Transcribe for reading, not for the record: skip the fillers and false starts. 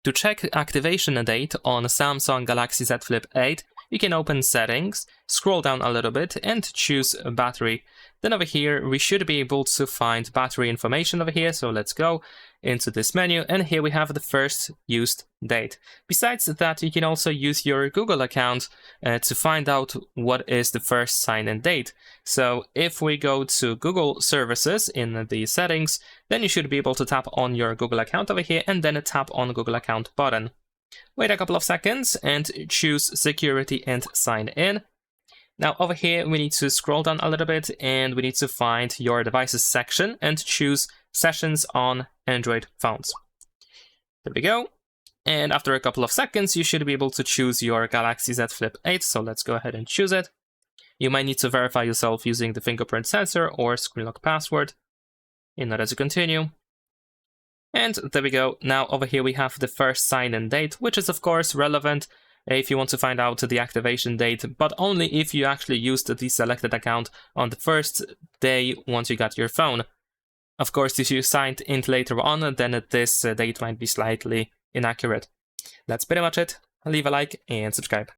To check activation date on Samsung Galaxy Z Flip 8, you can open Settings, scroll down a little bit and choose Battery. Then over here, we should be able to find battery information over here. So let's go into this menu, and here we have the first used date. Besides that, you can also use your Google account to find out what is the first sign-in date. So if we go to Google Services in the settings, then you should be able to tap on your Google account over here and then tap on Google account button. Wait a couple of seconds and choose Security and Sign In. Now over here, we need to scroll down a little bit and we need to find your devices section and choose Sessions on Android phones. There we go. And after a couple of seconds, you should be able to choose your Galaxy Z Flip 8. So let's go ahead and choose it. You might need to verify yourself using the fingerprint sensor or screen lock password in order to continue. And there we go. Now over here we have the first sign-in date, which is of course relevant if you want to find out the activation date, but only if you actually used the selected account on the first day once you got your phone. Of course, if you signed in later on, then this date might be slightly inaccurate. That's pretty much it. Leave a like and subscribe.